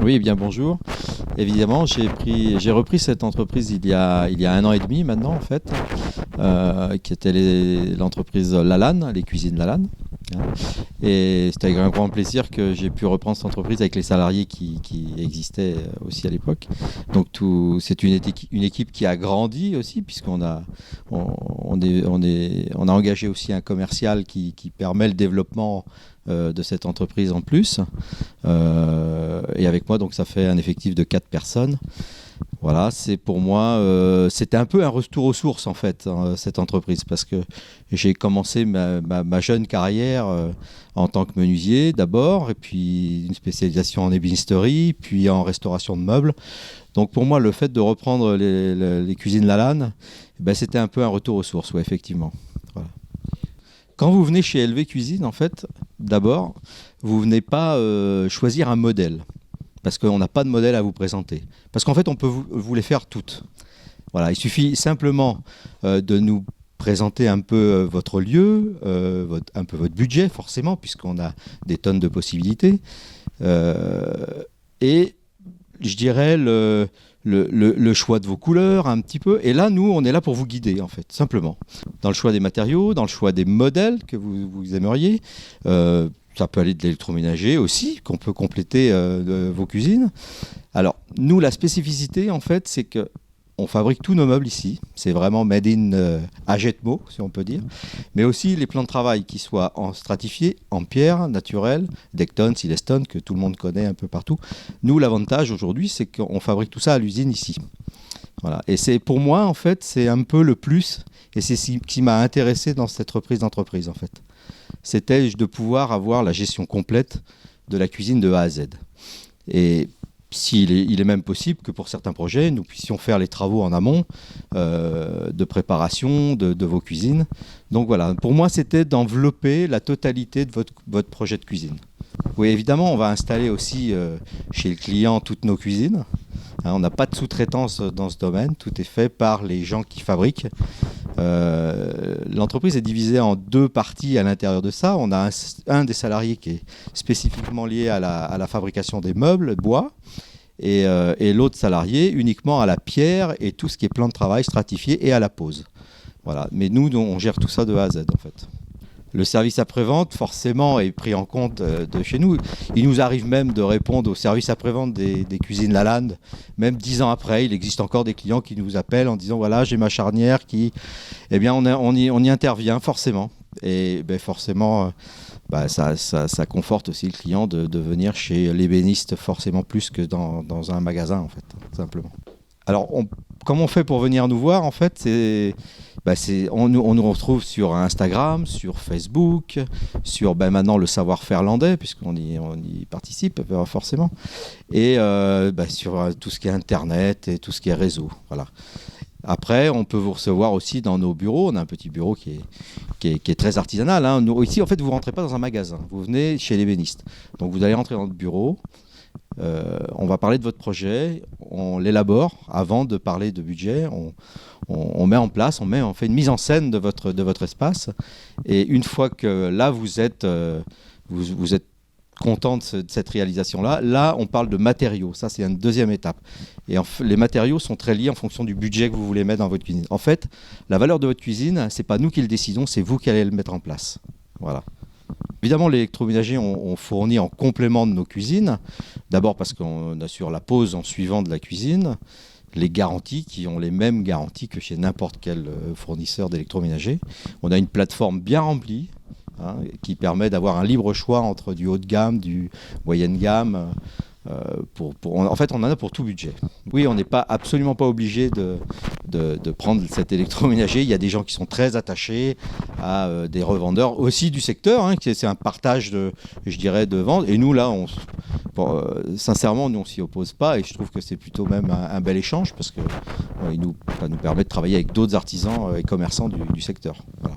Oui, eh bien bonjour. Évidemment, j'ai repris cette entreprise il y a 1 an et demi maintenant en fait, qui était l'entreprise Lalanne, les cuisines Lalanne. Et c'était avec un grand plaisir que j'ai pu reprendre cette entreprise avec les salariés qui existaient aussi à l'époque. Donc c'est une équipe qui a grandi aussi, puisqu'on a, on a engagé aussi un commercial qui permet le développement de cette entreprise en plus. Et avec moi, donc ça fait un effectif de 4 personnes. Voilà, c'est pour moi, c'était un peu un retour aux sources en fait, hein, cette entreprise, parce que j'ai commencé ma jeune carrière en tant que menuisier d'abord, et puis une spécialisation en ébénisterie, puis en restauration de meubles. Donc pour moi, le fait de reprendre les cuisines Lalanne, ben, c'était un peu un retour aux sources, ouais, effectivement. Voilà. Quand vous venez chez LV Cuisine, en fait, d'abord, vous venez pas choisir un modèle. Parce qu'on n'a pas de modèle à vous présenter. Parce qu'en fait, on peut vous les faire toutes. Voilà, il suffit simplement de nous présenter un peu votre lieu, un peu votre budget, forcément, puisqu'on a des tonnes de possibilités. Et je dirais le choix de vos couleurs, un petit peu. Et là, nous, on est là pour vous guider, en fait, simplement. Dans le choix des matériaux, dans le choix des modèles que vous aimeriez. Ça peut aller de l'électroménager aussi, qu'on peut compléter vos cuisines. Alors, nous, la spécificité, en fait, c'est qu'on fabrique tous nos meubles ici. C'est vraiment made in Agetmo, si on peut dire. Mais aussi les plans de travail qui soient en stratifié, en pierre naturelle, Decton, Silestone, que tout le monde connaît un peu partout. Nous, l'avantage aujourd'hui, c'est qu'on fabrique tout ça à l'usine ici. Voilà. Et c'est pour moi, en fait, c'est un peu le plus. Et c'est ce qui m'a intéressé dans cette reprise d'entreprise, en fait. C'était de pouvoir avoir la gestion complète de la cuisine de A à Z. Et il est même possible que pour certains projets, nous puissions faire les travaux en amont de préparation de vos cuisines. Donc voilà, pour moi, c'était d'envelopper la totalité de votre projet de cuisine. Oui, évidemment, on va installer aussi chez le client toutes nos cuisines. Hein, on n'a pas de sous-traitance dans ce domaine, tout est fait par les gens qui fabriquent. L'entreprise est divisée en 2 parties à l'intérieur de ça. On a un des salariés qui est spécifiquement lié à la fabrication des meubles, bois, et l'autre salarié uniquement à la pierre et tout ce qui est plan de travail stratifié et à la pose. Voilà. Mais nous, on gère tout ça de A à Z en fait. Le service après-vente, forcément, est pris en compte de chez nous. Il nous arrive même de répondre au service après-vente des cuisines Lalanne. Même 10 ans après, il existe encore des clients qui nous appellent en disant « Voilà, j'ai ma charnière qui… » Eh bien, on y intervient, forcément. Et ben, forcément, ça conforte aussi le client de venir chez l'ébéniste, forcément plus que dans un magasin, en fait, simplement. Alors, comment on fait pour venir nous voir, en fait, on nous retrouve sur Instagram, sur Facebook, sur maintenant le savoir-faire landais, puisqu'on y participe forcément, et sur tout ce qui est Internet et tout ce qui est réseau. Voilà. Après, on peut vous recevoir aussi dans nos bureaux. On a un petit bureau qui est très artisanal. Hein. Ici, en fait, vous ne rentrez pas dans un magasin. Vous venez chez l'ébéniste. Donc, vous allez rentrer dans notre bureau. On va parler de votre projet, on l'élabore avant de parler de budget, on met en place, on fait une mise en scène de votre espace, et une fois que là vous êtes content de cette réalisation-là, là on parle de matériaux, ça c'est une deuxième étape. Et les matériaux sont très liés en fonction du budget que vous voulez mettre dans votre cuisine. En fait, la valeur de votre cuisine, c'est pas nous qui le décidons, c'est vous qui allez le mettre en place. Voilà. Évidemment, l'électroménager, on fournit en complément de nos cuisines. D'abord parce qu'on assure la pose en suivant de la cuisine. Les garanties, qui ont les mêmes garanties que chez n'importe quel fournisseur d'électroménager. On a une plateforme bien remplie, hein, qui permet d'avoir un libre choix entre du haut de gamme, du moyenne gamme. En fait, on en a pour tout budget. Oui, on n'est absolument pas obligé de prendre cet électroménager. Il y a des gens qui sont très attachés à des revendeurs aussi du secteur. Hein, c'est un partage, je dirais, de vente. Et nous, là, sincèrement, nous, on ne s'y oppose pas. Et je trouve que c'est plutôt même un bel échange parce que ça nous permet de travailler avec d'autres artisans et commerçants du secteur. Voilà.